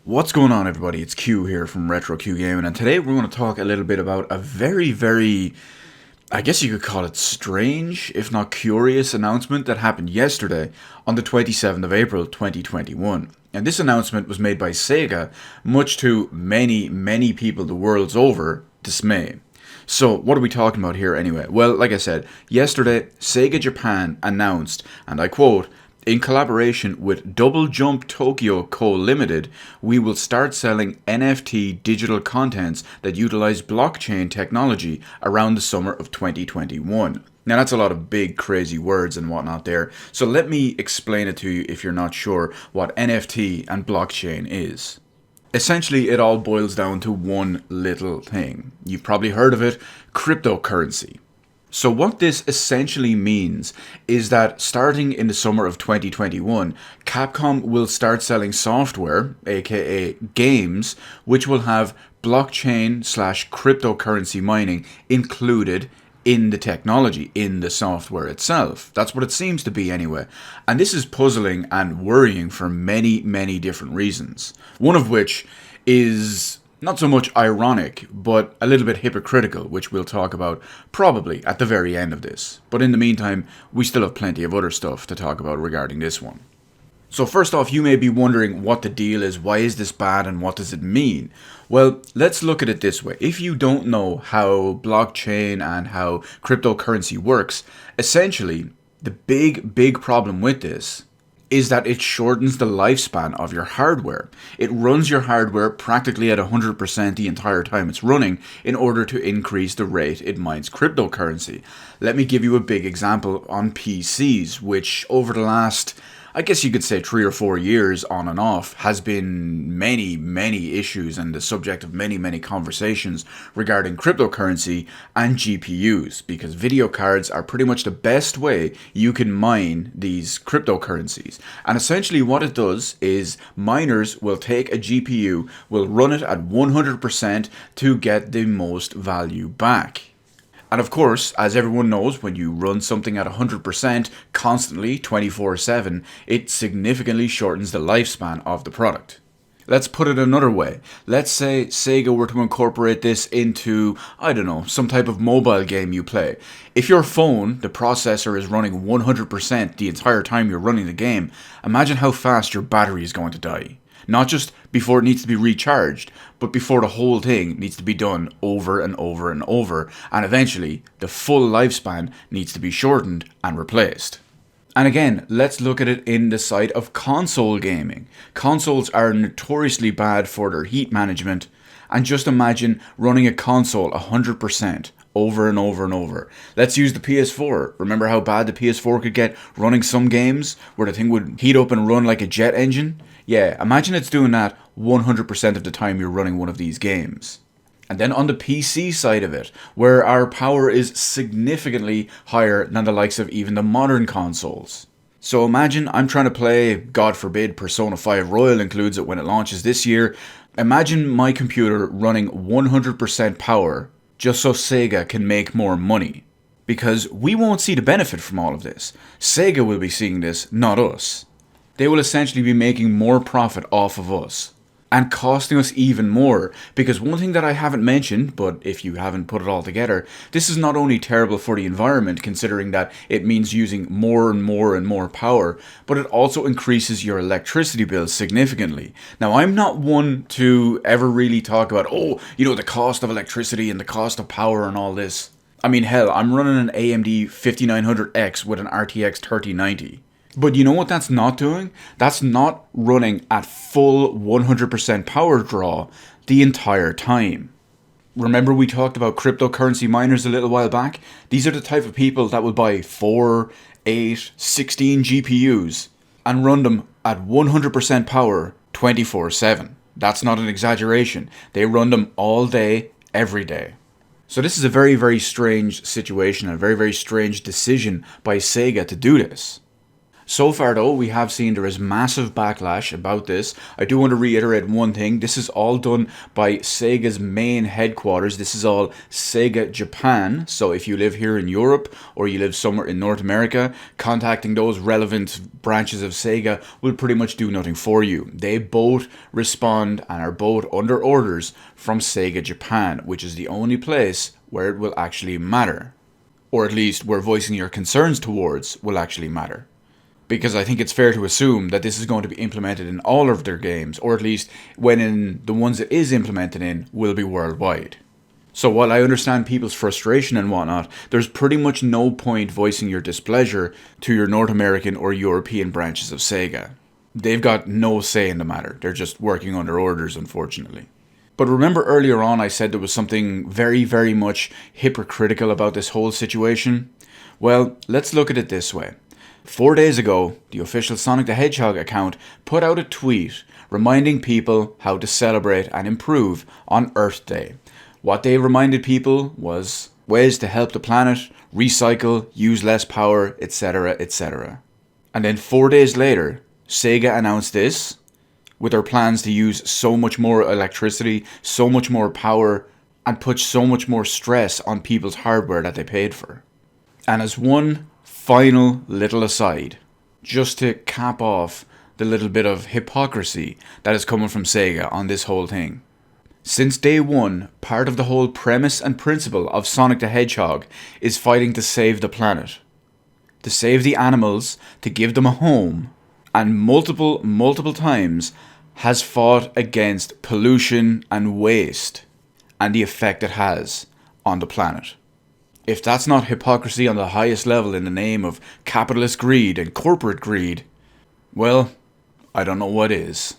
What's going on, everybody? It's Q here from Retro Q Gaming, and today we're going to talk a little bit about a very, I guess you could call it strange, if not curious, announcement that happened yesterday on the 27th of April 2021. And this announcement was made by SEGA, much to many people the world's over dismay. So, what are we talking about here anyway? Well, like I said, yesterday, SEGA Japan announced, and I quote, "In collaboration with Double Jump Tokyo Co. Limited, we will start selling NFT digital contents that utilize blockchain technology around the summer of 2021. Now that's a lot of big crazy words and whatnot there, so let me explain it to you if you're not sure what NFT and blockchain is. Essentially, it all boils down to one little thing. You've probably heard of it, cryptocurrency. So what this essentially means is that starting in the summer of 2021, Capcom will start selling software, aka games, which will have blockchain/cryptocurrency mining included in the technology, in the software itself. That's what it seems to be anyway. And this is puzzling and worrying for many different reasons. One of which is not so much ironic, but a little bit hypocritical, which we'll talk about probably at the very end of this. But in the meantime, we still have plenty of other stuff to talk about regarding this one. So first off, you may be wondering what the deal is, why is this bad, and what does it mean? Well, let's look at it this way. If you don't know how blockchain and how cryptocurrency works, essentially, the big problem with this is that it shortens the lifespan of your hardware. It runs your hardware practically at 100% the entire time it's running in order to increase the rate it mines cryptocurrency. Let me give you a big example on PCs, which over the last, I guess you could say 3 or 4 years on and off, has been many issues and the subject of many conversations regarding cryptocurrency and GPUs, because video cards are pretty much the best way you can mine these cryptocurrencies. And essentially what it does is miners will take a GPU, will run it at 100% to get the most value back. And of course, as everyone knows, when you run something at 100% constantly, 24/7, it significantly shortens the lifespan of the product. Let's put it another way. Let's say SEGA were to incorporate this into, I don't know, some type of mobile game you play. If your phone, the processor, is running 100% the entire time you're running the game, imagine how fast your battery is going to die. Not just before it needs to be recharged, but before the whole thing needs to be done over and over, and eventually the full lifespan needs to be shortened and replaced. And again, let's look at it in the side of console gaming. Consoles are notoriously bad for their heat management, and just imagine running a console 100%. Over and over. Let's use the PS4. Remember how bad the PS4 could get running some games where the thing would heat up and run like a jet engine? Yeah, imagine it's doing that 100% of the time you're running one of these games. And then on the PC side of it, where our power is significantly higher than the likes of even the modern consoles. So imagine I'm trying to play, God forbid, Persona 5 Royal includes it when it launches this year. Imagine my computer running 100% power just so SEGA can make more money. Because we won't see the benefit from all of this. SEGA will be seeing this, not us. They will essentially be making more profit off of us. And costing us even more, because one thing that I haven't mentioned, but if you haven't put it all together, this is not only terrible for the environment, considering that it means using more and more power, but it also increases your electricity bill significantly. Now, I'm not one to ever really talk about, the cost of electricity and the cost of power and all this. I mean, hell, I'm running an AMD 5900X with an RTX 3090. But you know what that's not doing? That's not running at full 100% power draw the entire time. Remember we talked about cryptocurrency miners a little while back? These are the type of people that will buy 4, 8, 16 GPUs and run them at 100% power 24/7. That's not an exaggeration. They run them all day, every day. So this is a very strange situation, a very strange decision by SEGA to do this. So far, though, we have seen there is massive backlash about this. I do want to reiterate one thing. This is all done by Sega's main headquarters. This is all SEGA Japan. So if you live here in Europe or you live somewhere in North America, contacting those relevant branches of Sega will pretty much do nothing for you. They both respond and are both under orders from SEGA Japan, which is the only place where it will actually matter. Or at least where voicing your concerns towards will actually matter. Because I think it's fair to assume that this is going to be implemented in all of their games, or at least when in the ones it is implemented in will be worldwide. So while I understand people's frustration and whatnot, there's pretty much no point voicing your displeasure to your North American or European branches of Sega. They've got no say in the matter. They're just working under orders, unfortunately. But remember earlier on I said there was something very, very much hypocritical about this whole situation? Well, let's look at it this way. 4 days ago, the official Sonic the Hedgehog account put out a tweet reminding people how to celebrate and improve on Earth Day. What they reminded people was ways to help the planet, recycle, use less power, etc., etc. And then 4 days later, Sega announced this, with their plans to use so much more electricity, so much more power, and put so much more stress on people's hardware that they paid for. And as one final little aside, just to cap off the little bit of hypocrisy that is coming from Sega on this whole thing. Since day one, part of the whole premise and principle of Sonic the Hedgehog is fighting to save the planet. To save the animals, to give them a home, and multiple times has fought against pollution and waste and the effect it has on the planet. If that's not hypocrisy on the highest level in the name of capitalist greed and corporate greed, well, I don't know what is.